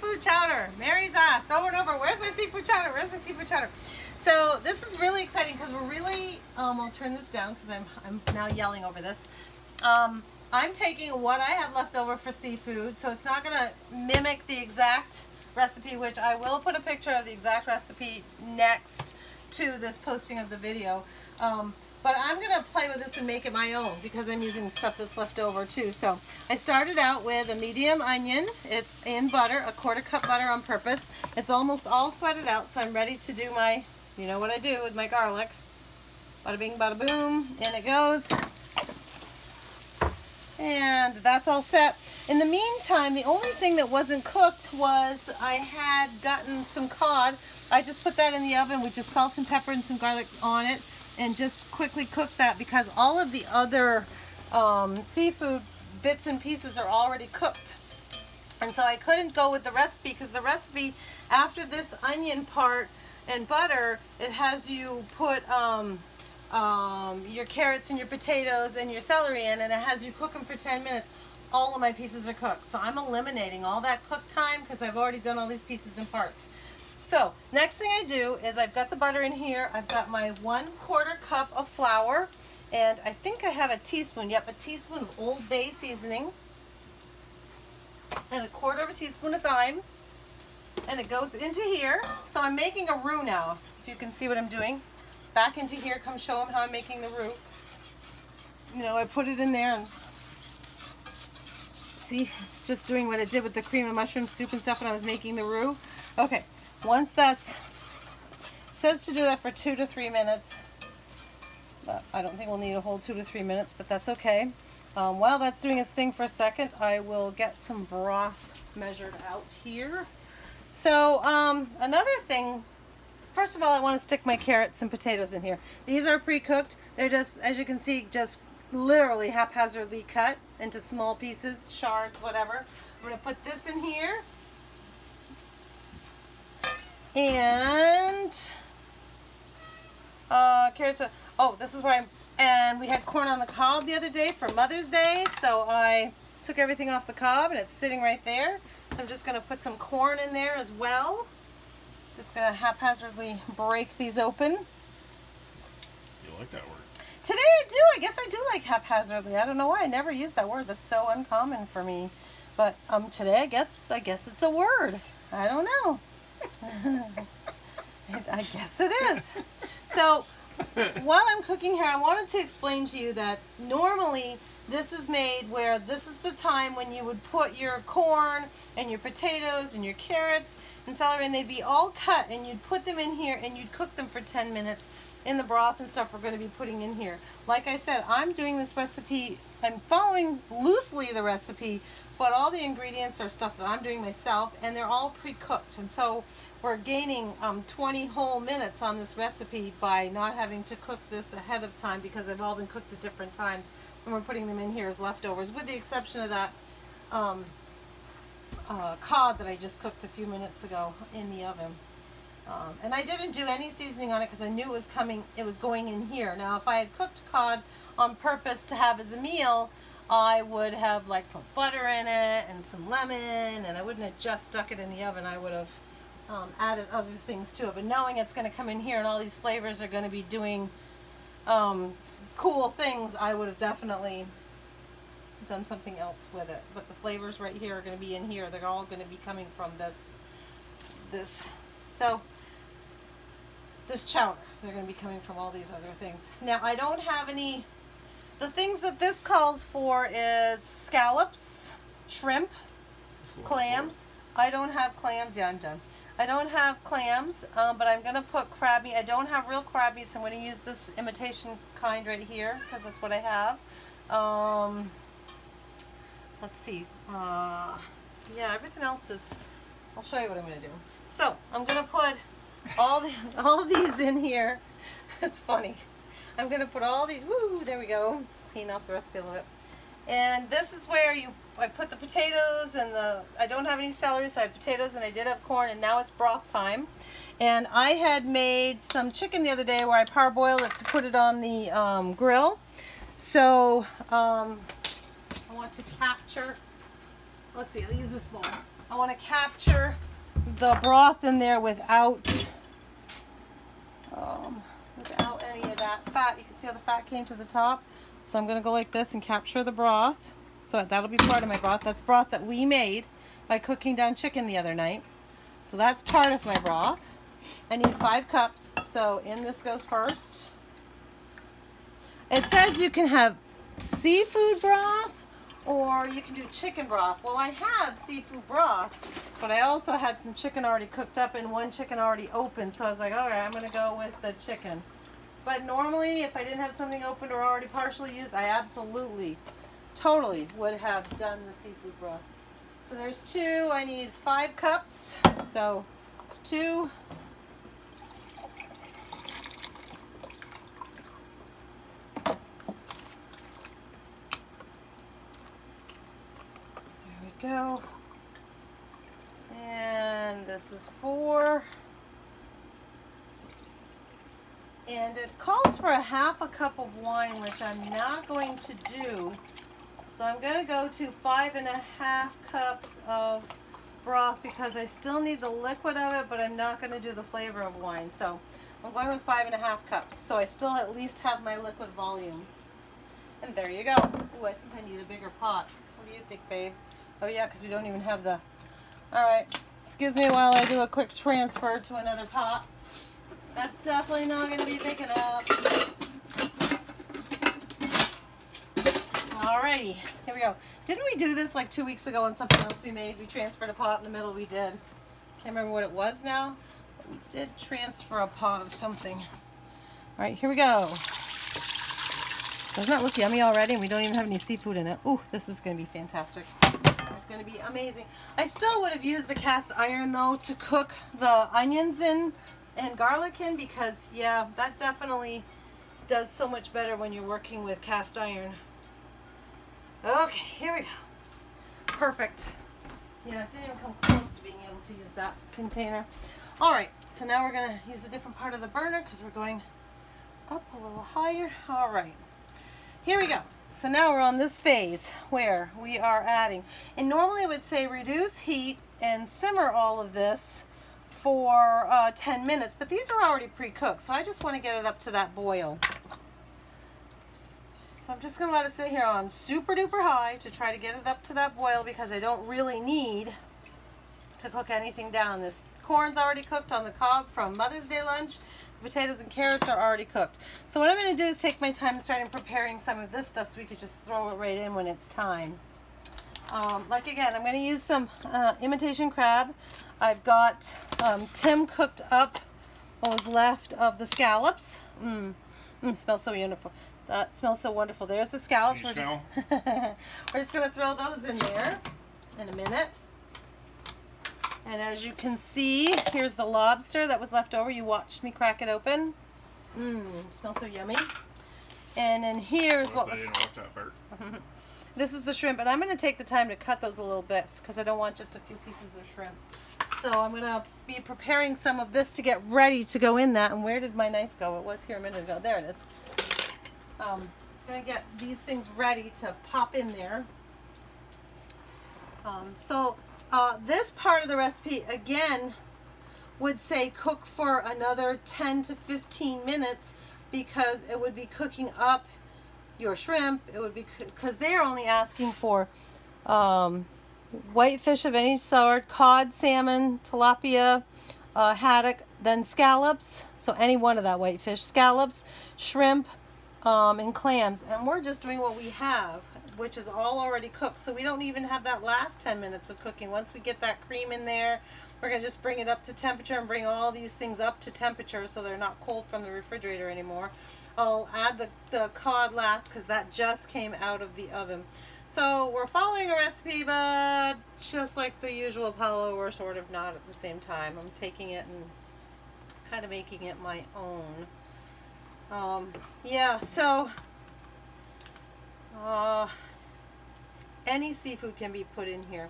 seafood chowder. Mary's asked over and over, where's my seafood chowder? Where's my seafood chowder? So this is really exciting because we're really, I'll turn this down because I'm now yelling over this. I'm taking what I have left over for seafood, so it's not going to mimic the exact recipe, which I will put a picture of the exact recipe next to this posting of the video. But I'm going to play with this and make it my own because I'm using stuff that's left over too. So I started out with a medium onion. It's in butter, a 1/4 cup butter on purpose. It's almost all sweated out, so I'm ready to do my, you know what I do with my garlic. Bada bing, bada boom, in it goes. And that's all set. In the meantime, the only thing that wasn't cooked was I had gotten some cod. I just put that in the oven with just salt and pepper and some garlic on it and just quickly cook that because all of the other seafood bits and pieces are already cooked. And so I couldn't go with the recipe because the recipe, after this onion part and butter, it has you put your carrots and your potatoes and your celery in, and it has you cook them for 10 minutes. All of my pieces are cooked. So I'm eliminating all that cook time because I've already done all these pieces and parts. So next thing I do is I've got the butter in here. I've got my 1/4 cup of flour, and I think I have a teaspoon. Yep, a teaspoon of Old Bay seasoning, and a 1/4 teaspoon of thyme, and it goes into here. So I'm making a roux now. If you can see what I'm doing, back into here. Come show them how I'm making the roux. You know, I put it in there and see, it's just doing what it did with the cream and mushroom soup and stuff when I was making the roux. Okay. Once that's, it says to do that for 2 to 3 minutes, but I don't think we'll need a whole 2 to 3 minutes, but that's okay. While that's doing its thing for a second, I will get some broth measured out here. So another thing, first of all, I want to stick my carrots and potatoes in here. These are pre-cooked. They're just, as you can see, just literally haphazardly cut into small pieces, shards, whatever. I'm going to put this in here. And carrots. Oh, this is where and we had corn on the cob the other day for Mother's Day, so I took everything off the cob and it's sitting right there. So I'm just going to put some corn in there as well. Just going to haphazardly break these open. You like that word? Today I do. I guess I do like haphazardly. I don't know why I never use that word. That's so uncommon for me. But today I guess it's a word. I don't know. I guess it is. So while I'm cooking here, I wanted to explain to you that normally this is made where this is the time when you would put your corn and your potatoes and your carrots and celery, and they'd be all cut, and you'd put them in here and you'd cook them for 10 minutes in the broth and stuff we're going to be putting in here. Like I said, I'm doing this recipe, I'm following loosely the recipe, but all the ingredients are stuff that I'm doing myself, and they're all pre-cooked. And so we're gaining 20 whole minutes on this recipe by not having to cook this ahead of time because they've all been cooked at different times, and we're putting them in here as leftovers, with the exception of that cod that I just cooked a few minutes ago in the oven. And I didn't do any seasoning on it because I knew it was going in here. Now, if I had cooked cod on purpose to have as a meal, I would have like put butter in it and some lemon, and I wouldn't have just stuck it in the oven. I would have added other things to it. But knowing it's going to come in here and all these flavors are going to be doing cool things, I would have definitely done something else with it. But the flavors right here are going to be in here. They're all going to be coming from this chowder. They're going to be coming from all these other things. Now, I don't have any. The things that this calls for is scallops, shrimp, clams. I don't have clams. Yeah, I'm done. I don't have clams, but I'm going to put crab meat. I don't have real crab meat, so I'm going to use this imitation kind right here because that's what I have. Let's see. Yeah, everything else is. I'll show you what I'm going to do. So I'm going to put all these in here. It's funny. I'm going to put all these, woo, there we go, clean off the recipe a little bit. And this is where I put the potatoes and I don't have any celery, so I have potatoes and I did have corn, and now it's broth time. And I had made some chicken the other day where I parboiled it to put it on the grill. So I want to capture, let's see, I'll use this bowl. I want to capture the broth in there without any of that fat. You can see how the fat came to the top. So I'm going to go like this and capture the broth. So that'll be part of my broth. That's broth that we made by cooking down chicken the other night. So that's part of my broth. I need 5 cups. So in this goes first. It says you can have seafood broth or you can do chicken broth. Well, I have seafood broth, but I also had some chicken already cooked up and one chicken already open. So I was like, okay, I'm going to go with the chicken. But normally, if I didn't have something opened or already partially used, I absolutely, totally would have done the seafood broth. So there's 2. I need 5 cups. So it's 2. There we go. And this is 4. And it calls for a 1/2 cup of wine, which I'm not going to do. So I'm going to go to 5.5 cups of broth because I still need the liquid of it, but I'm not going to do the flavor of wine. So I'm going with 5.5 cups. So I still at least have my liquid volume. And there you go. Ooh, I think I need a bigger pot. What do you think, babe? Oh yeah, because we don't even have the... All right. Excuse me while I do a quick transfer to another pot. That's definitely not going to be big enough. Alrighty, here we go. Didn't we do this like 2 weeks ago on something else we made? We transferred a pot in the middle. We did. Can't remember what it was now. But we did transfer a pot of something. Alright, here we go. Doesn't that look yummy already? And we don't even have any seafood in it. Ooh, this is going to be fantastic. This is going to be amazing. I still would have used the cast iron though to cook the onions in and garlic in because, yeah, that definitely does so much better when you're working with cast iron. Okay, here we go. Perfect. Yeah, it didn't even come close to being able to use that container. All right, so now we're going to use a different part of the burner because we're going up a little higher. All right, here we go. So now we're on this phase where we are adding, and normally I would say reduce heat and simmer all of this for 10 minutes, but these are already pre-cooked, so I just want to get it up to that boil. So I'm just going to let it sit here on super duper high to try to get it up to that boil because I don't really need to cook anything down. This corn's already cooked on the cob from Mother's Day lunch. The potatoes and carrots are already cooked. So what I'm going to do is take my time and start preparing some of this stuff so we could just throw it right in when it's time. Like again, I'm going to use some imitation crab. I've got Tim cooked up what was left of the scallops. Smells so wonderful. That smells so wonderful. There's the scallops. We're just going to throw those in there in a minute. And as you can see, here's the lobster that was left over. You watched me crack it open. Smells so yummy. And then here's what was... I didn't watch that part. This is the shrimp, and I'm going to take the time to cut those a little bit because I don't want just a few pieces of shrimp. So I'm going to be preparing some of this to get ready to go in that. And where did my knife go? It was here a minute ago. There it is. I'm going to get these things ready to pop in there. This part of the recipe, again, would say cook for another 10 to 15 minutes because it would be cooking up your shrimp. It would be because they're only asking for whitefish of any sort, cod, salmon, tilapia, haddock, then scallops. So any one of that whitefish, scallops, shrimp, and clams. And we're just doing what we have, which is all already cooked. So we don't even have that last 10 minutes of cooking. Once we get that cream in there, we're going to just bring it up to temperature and bring all these things up to temperature so they're not cold from the refrigerator anymore. I'll add the cod last because that just came out of the oven. So we're following a recipe, but just like the usual Apollo, we're sort of not at the same time. I'm taking it and kind of making it my own. Yeah, so any seafood can be put in here.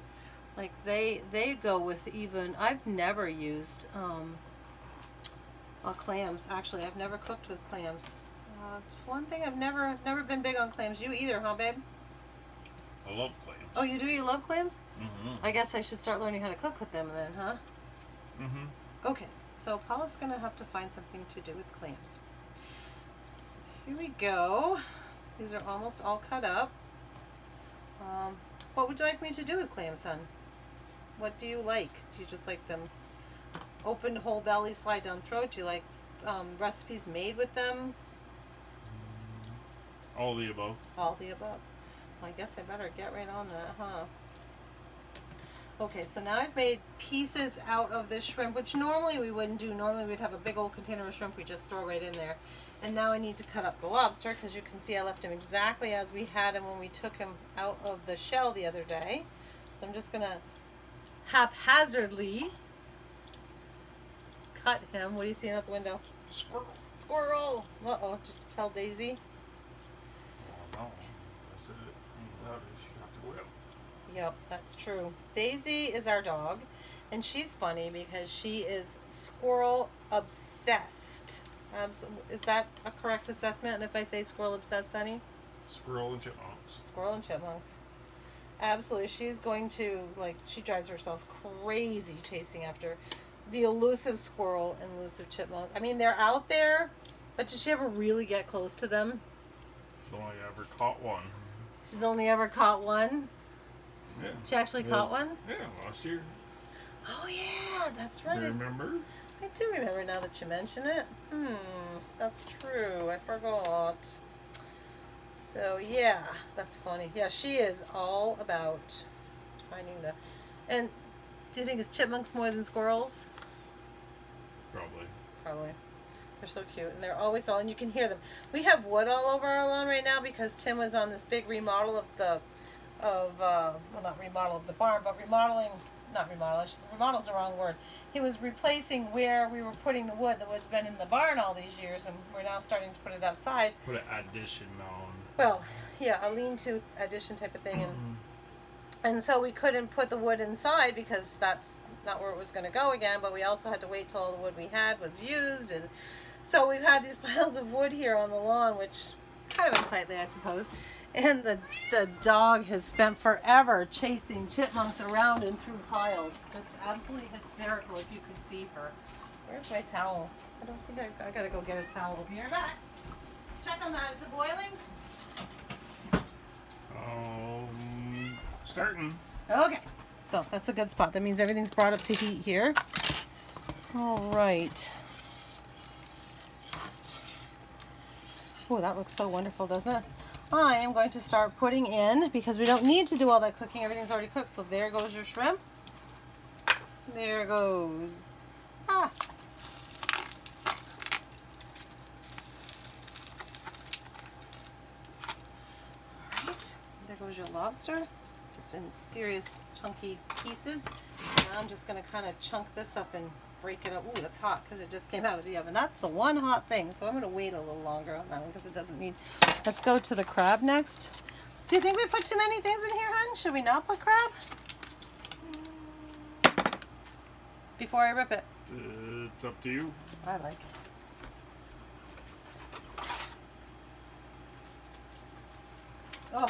Like they go with even, I've never used clams. Actually, I've never cooked with clams. One thing I've never been big on clams. You either, huh, babe? I love clams. Oh, you do? You love clams? Mm-hmm. I guess I should start learning how to cook with them then, huh? Mm-hmm. Okay, so Paula's going to have to find something to do with clams. So here we go. These are almost all cut up. What would you like me to do with clams, hon? What do you like? Do you just like them open, whole belly, slide down throat? Do you like recipes made with them? All the above. All the above. Well, I guess I better get right on that, huh? Okay, so now I've made pieces out of this shrimp, which normally we wouldn't do. Normally we'd have a big old container of shrimp we just throw right in there. And now I need to cut up the lobster because you can see I left him exactly as we had him when we took him out of the shell the other day. So I'm just going to haphazardly cut him. What are you seeing out the window? Squirrel. Squirrel! Uh-oh, did you tell Daisy? Oh, no. I said it ain't loud as you have to go out. Yep, that's true. Daisy is our dog, and she's funny because she is squirrel obsessed. Is that a correct assessment? And if I say squirrel obsessed, honey? Squirrel and chipmunks. Squirrel and chipmunks. Absolutely. She's going to, she drives herself crazy chasing after the elusive squirrel and elusive chipmunk. I mean, they're out there, but did she ever really get close to them? She's only ever caught one. She's only ever caught one? Yeah. She actually caught one? Yeah, last year. Oh, yeah, that's right. You remember? I do remember now that you mention it. That's true. I forgot. So, yeah, that's funny. Yeah, she is all about finding the... And do you think it's chipmunks more than squirrels? Probably. Probably. They're so cute, and they're always all, and you can hear them. We have wood all over our lawn right now because Tim was on this big remodel of well, not remodel of the barn, but remodel's the wrong word. He was replacing where we were putting the wood. The wood's been in the barn all these years, and we're now starting to put it outside. Put an addition on. Well, yeah, a lean-to addition type of thing, and so we couldn't put the wood inside because that's not where it was going to go again, but we also had to wait till all the wood we had was used, and so we've had these piles of wood here on the lawn, which kind of unsightly, I suppose. And the dog has spent forever chasing chipmunks around and through piles. Just absolutely hysterical if you could see her. Where's my towel? I don't think I gotta go get a towel. Will be right back. Check on that. Is it boiling? Starting. Okay. So that's a good spot. That means everything's brought up to heat here. All right. Oh, that looks so wonderful, doesn't it? I am going to start putting in, because we don't need to do all that cooking. Everything's already cooked. So there goes your shrimp. There goes. Ah. All right. There goes your lobster. Just in serious chunky pieces. Now I'm just going to kind of chunk this up and break it up. Ooh, that's hot because it just came out of the oven. That's the one hot thing. So I'm going to wait a little longer on that one because it doesn't need... Let's go to the crab next. Do you think we put too many things in here, hon? Should we not put crab? Before I rip it. It's up to you. I like it. Oh,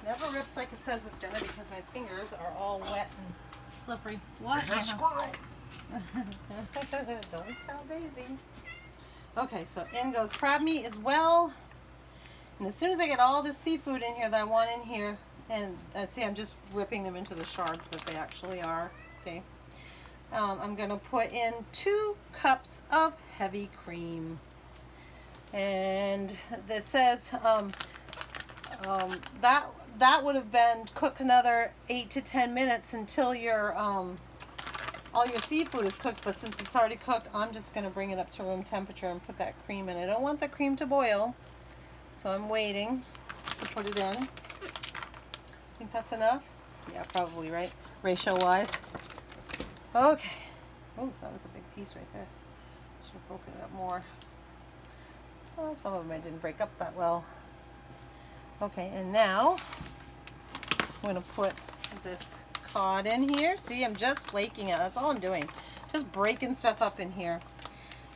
never rips like it says it's gonna because my fingers are all wet and slippery. What? There's a squirrel. Don't tell Daisy. Okay, so in goes crab meat as well. And as soon as I get all the seafood in here that I want in here, and see, I'm just ripping them into the shards that they actually are. See? I'm going to put in 2 cups of heavy cream. And it says that would have been cook another 8 to 10 minutes until your all your seafood is cooked, but since it's already cooked, I'm just going to bring it up to room temperature and put that cream in. I don't want the cream to boil, so I'm waiting to put it in. Think that's enough? Yeah, probably, right? Ratio-wise. Okay. Oh, that was a big piece right there. Should have broken it up more. Well, some of them I didn't break up that well. Okay, and now I'm going to put this cod in here. See, I'm just flaking it. That's all I'm doing. Just breaking stuff up in here.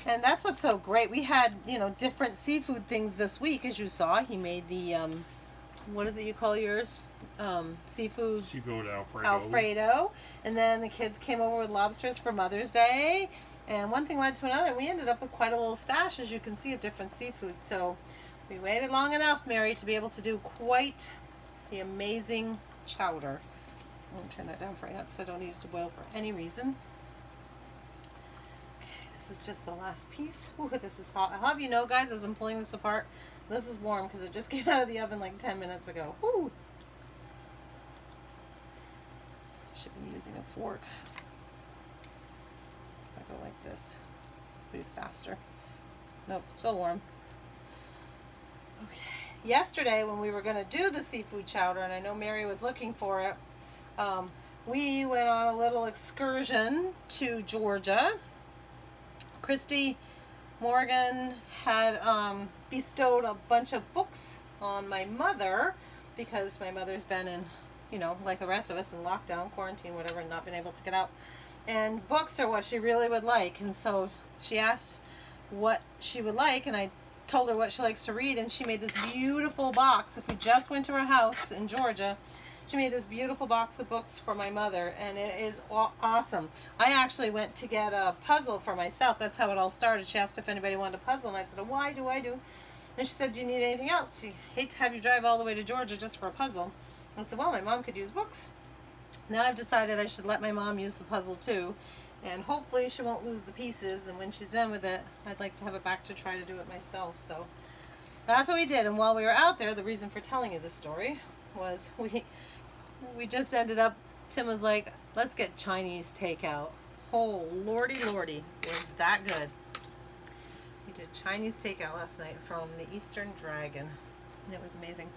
And that's what's so great. We had, different seafood things this week, as you saw. He made the, what is it you call yours? seafood Seafood Alfredo, and then the kids came over with lobsters for Mother's Day, and one thing led to another, and we ended up with quite a little stash, as you can see, of different seafood. So we waited long enough, Mary, to be able to do quite the amazing chowder. I'm going to turn that down for right now because I don't need it to boil for any reason. Okay, this is just the last piece. Ooh, this is hot. I'll have you know, guys, as I'm pulling this apart, this is warm because it just came out of the oven like 10 minutes ago. Woo! Should be using a fork. If I go like this, it'll be faster. Nope, still warm. Okay. Yesterday, when we were going to do the seafood chowder, and I know Mary was looking for it, we went on a little excursion to Georgia. Christy Morgan had bestowed a bunch of books on my mother because my mother's been in, you know, like the rest of us, in lockdown, quarantine, whatever, and not been able to get out. And books are what she really would like. And so she asked what she would like, and I told her what she likes to read, and she made this beautiful box. If we just went to her house in Georgia, she made this beautiful box of books for my mother, and it is awesome. I actually went to get a puzzle for myself. That's how it all started. She asked if anybody wanted a puzzle, and I said, oh, why do I do? And she said, do you need anything else? She hate to have you drive all the way to Georgia just for a puzzle. I said, well, my mom could use books. Now I've decided I should let my mom use the puzzle too, and hopefully she won't lose the pieces, and when she's done with it, I'd like to have it back to try to do it myself. So that's what we did. And while we were out there, the reason for telling you this story was we just ended up, Tim was like, let's get Chinese takeout. Oh, lordy, was that good. We did Chinese takeout last night from the Eastern Dragon, and it was amazing.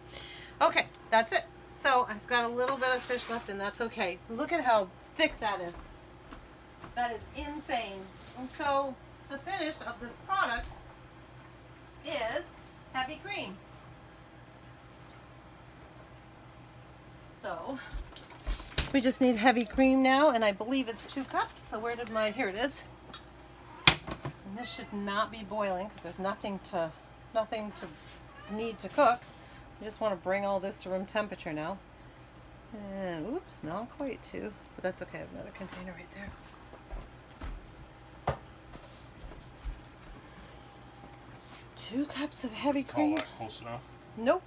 Okay, that's it. So I've got a little bit of fish left, and that's okay. Look at how thick that is. That is insane. And so the finish of this product is heavy cream. So we just need heavy cream now, and I believe it's 2 cups. So where did my, here it is. And this should not be boiling because there's nothing to need to cook. I just want to bring all this to room temperature now. And oops, not quite 2, but that's okay. I have another container right there. Two cups of heavy cream. That close enough? Nope.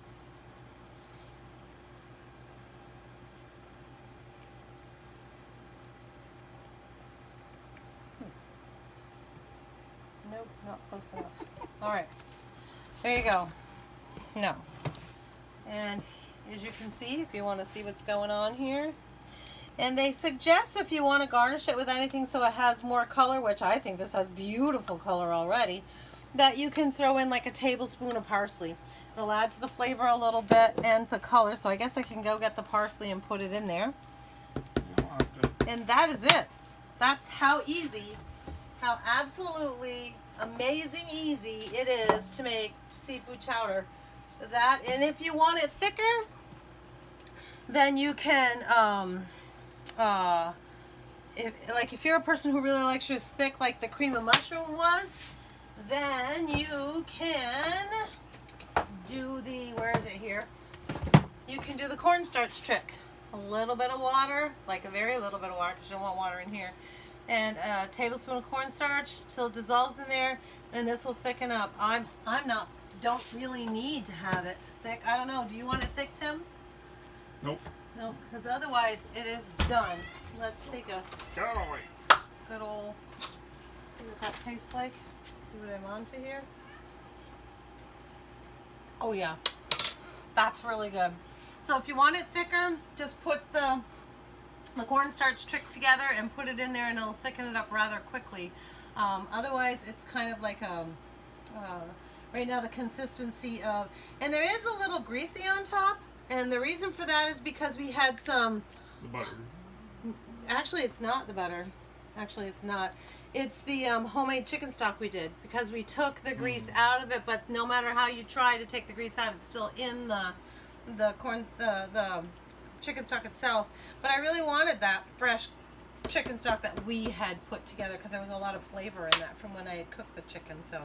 Nope, not close enough. All right, there you go. No. And as you can see, if you want to see what's going on here, and they suggest if you want to garnish it with anything so it has more color, which I think this has beautiful color already, that you can throw in like a tablespoon of parsley. It'll add to the flavor a little bit and the color, so I guess I can go get the parsley and put it in there. And that is it. That's how easy, how absolutely amazing easy it is to make seafood chowder. That, and if you want it thicker, then you can if you're a person who really likes yours thick like the cream of mushroom was, then you can do the, where is it here? You can do the cornstarch trick. A little bit of water, like a very little bit of water, because you don't want water in here, and a tablespoon of cornstarch till it dissolves in there, and this will thicken up. Don't really need to have it thick. I don't know. Do you want it thick, Tim? Nope. Nope, because otherwise it is done. Let's take a Get out of the way. good old, see what that tastes like. See what I'm onto here. Oh yeah, that's really good. So if you want it thicker, just put the cornstarch trick together and put it in there, and it'll thicken it up rather quickly. Otherwise, it's kind of like right now the consistency of, and there is a little greasy on top, and the reason for that is because we had some. The butter. Actually, it's not the butter. Actually, it's not. It's the homemade chicken stock we did, because we took the grease out of it, but no matter how you try to take the grease out, it's still in the chicken stock itself. But I really wanted that fresh chicken stock that we had put together, because there was a lot of flavor in that from when I had cooked the chicken. So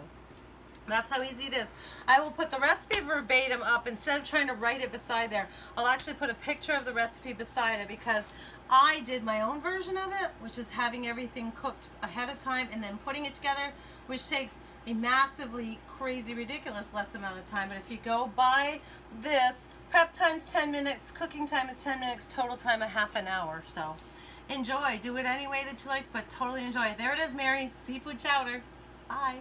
That's how easy it is. I will put the recipe verbatim up instead of trying to write it beside there. I'll actually put a picture of the recipe beside it because I did my own version of it, which is having everything cooked ahead of time and then putting it together, which takes a massively crazy, ridiculous less amount of time. But if you go by this, prep time's 10 minutes, cooking time is 10 minutes, total time a half an hour. So enjoy. Do it any way that you like, but totally enjoy. There it is, Mary. Seafood chowder. Bye.